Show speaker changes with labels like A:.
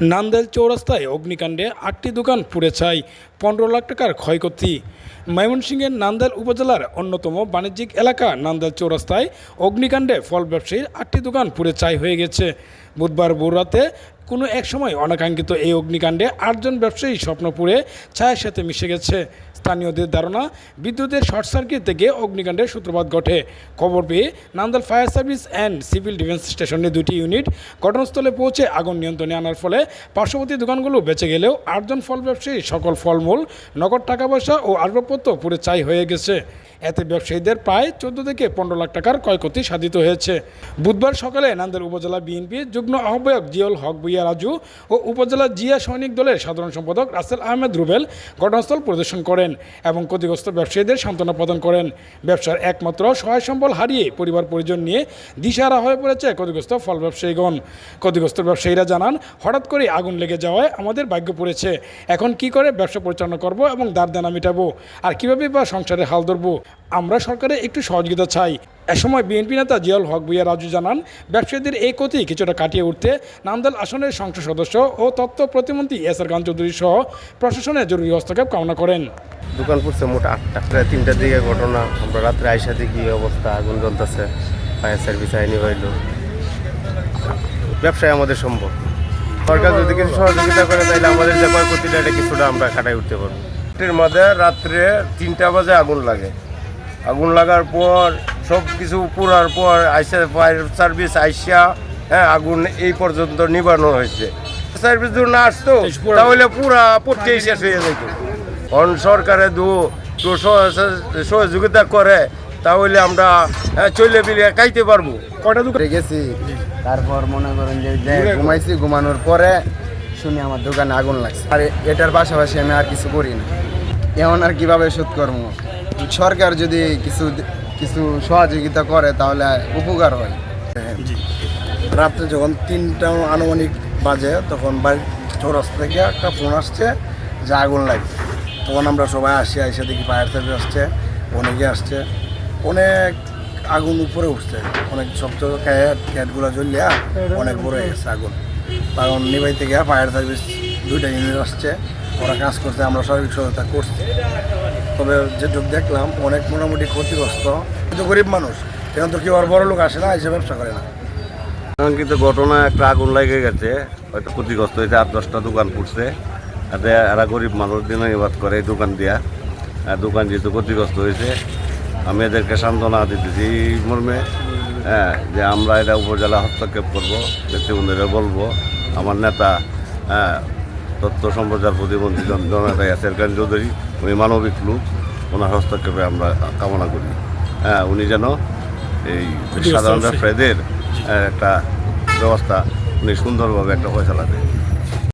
A: নান্দেল চৌরাস্তায় অগ্নিকাণ্ডে ৮টি দোকান পুড়ে ছাই, ১৫ লাখ টাকার ক্ষয়ক্ষতি। ময়মনসিংহের নান্দেল উপজেলার অন্যতম বাণিজ্যিক এলাকা নান্দেল চৌরাস্তায় অগ্নিকাণ্ডে ফল ব্যবসায়ীর ৮টি দোকান পুড়ে ছাই হয়ে গেছে। বুধবার ভোররাতে কোনো এক সময় অনাকাঙ্ক্ষিত এই অগ্নিকাণ্ডে ৮ জন ব্যবসায়ী স্বপ্ন পুড়ে ছায়ের সাথে মিশে গেছে। স্থানীয়দের ধারণা, বিদ্যুতের শর্ট সার্কিট থেকে অগ্নিকাণ্ডের সূত্রপাত ঘটে। খবর পেয়ে নান্দেল fire service and civil defence স্টেশনের 2টি ইউনিট ঘটনাস্থলে পৌঁছে আগুন নিয়ন্ত্রণে আনার ফলে পার্শ্ববর্তী দোকানগুলো বেঁচে গেলেও ৮ জন ফল ব্যবসায়ী সকল ফলমূল, নগদ টাকা পয়সা ও আসবাবপত্র পুড়ে ছাই হয়ে গেছে। এতে ব্যবসায়ীদের প্রায় 14 থেকে 15 লাখ টাকার ক্ষয়ক্ষতি সাধিত হয়েছে। বুধবার সকালে নান্দেল উপজেলা বিএনপি যুগ্ম আহ্বায়ক জিয়াউল হক ভূঁইয়া রাজু ও উপজেলা জিয়া সৈনিক দলের সাধারণ সম্পাদক রাসেল আহমেদ রুবেল ঘটনাস্থল পরিদর্শন করেন এবং ক্ষতিগ্রস্ত ব্যবসায়ীদের সান্ত্বনা প্রদান করেন। ব্যবসার একমাত্র সহায় সম্বল হারিয়ে পরিবার পরিজন নিয়ে দিশাহারা হয়ে পড়েছে ক্ষতিগ্রস্ত ফল ব্যবসায়ীগণ। ক্ষতিগ্রস্ত ব্যবসায়ীরা জানান, হঠাৎ করে আগুন লেগে যাওয়ায় আমাদের ভাগ্য পড়েছে। এখন কি করে ব্যবসা পরিচালনা করব এবং দাঁড় দেনা মেটাবো, আর কীভাবে বা সংসারে হাল ধরবো। আমরা সরকারের একটু সহযোগিতা চাই। এ সময় বিএনপি নেতা জিয়াউল হক ভূঁইয়া রাজু জানান, ব্যবসায়ীদের এই ক্ষতি কিছুটা কাটিয়ে উঠতে নান্দেল আসনের সংসদ সদস্য ও তথ্য প্রতিমন্ত্রী এসআর খান চৌধুরী সহ প্রশাসনের জরুরি হস্তক্ষেপ কামনা করেন।
B: দোকান পড়ছে মোট 8টা, প্রায় 3টার দিকে ঘটনা। আমরা রাত্রে আইসা দেখি অবস্থা, আগুন জ্বলতেছে। ফায়ার সার্ভিস আইনি হইল। ব্যবসায় আমাদের সম্ভব, সরকার যদি কিছু সহযোগিতা করে তাহলে আমাদের যে ক্ষয়ক্ষতিটা এটা কিছুটা আমরা কাটাই উঠতে পারবো। এর মধ্যে রাত্রে 3টা বাজে আগুন লাগে। আগুন লাগার পর সব কিছু পুরার পর আইসা ফায়ার সার্ভিস আইসা, আগুন এই পর্যন্ত নিবানো হয়েছে। সার্ভিস যদি না আসতো তাহলে পুরা পড়তেই শেষ হয়ে যেত। অন সরকারে সহযোগিতা করে তাহলে আমরা চলে বিলিয়ে খাইতে পারবো।
C: কটা দোকানে গেছি, তারপর মনে করেন যে ঘুমাইছি, ঘুমানোর পরে শুনি আমার দোকানে আগুন লাগছে। আর এটার পাশাপাশি আমি আর কিছু করি না। এমন আর কিভাবে শোধ করবো? সরকার যদি কিছু সহযোগিতা করে তাহলে উপকার হয়।
D: রাত্রে যখন 3টা আনুমানিক বাজে তখন বাড়ির চৌরাস্তা থেকে একটা ফোন আসছে যে আগুন লাগছে। তখন আমরা সবাই এসে দেখি ফায়ার সার্ভিস আসছে, অনেকে আসছে। অনেক আগুন উপরে উঠছে, অনেক সব ক্যাটগুলো জ্বলিয়া অনেক বড় হয়ে গেছে আগুন। তখন নিবাইতে গিয়ে ফায়ার সার্ভিস 2টা ইউনিট আসছে, ওরা কাজ করছে, আমরা সার্বিক সহায়তা করছি। তবে যেটুকু দেখলাম অনেক মোটামুটি ক্ষতিগ্রস্ত। কিন্তু গরিব মানুষ, এখন তো কেউ আর বড় লোক আসে না, এসে ব্যবসা করে না।
B: কিন্তু ঘটনা একটা আগুন লেগে গেছে, হয়তো ক্ষতিগ্রস্ত হয়েছে। 8-10টা দোকান পড়ছে। এরা গরিব মানুষ দিনবাদ করে এই দোকান দিয়া। দোকান যেহেতু ক্ষতিগ্রস্ত হয়েছে, আমি এদেরকে সান্ত্বনা দিতেছি এই মর্মে, যে আমরা এটা উপজেলা হস্তক্ষেপ করবো, ব্যক্তিবন্ধুরা বলবো। আমার নেতা তথ্য সম্প্রচার প্রতিমন্ত্রী জননেতা এসআর খান চৌধুরী, উনি মানবিক লোক, ওনার হস্তক্ষেপে আমরা কামনা করি। উনি যেন এই সাধারণ ব্যবসায়ীদের একটা ব্যবস্থা উনি সুন্দরভাবে একটা ফয়সালা দেয়।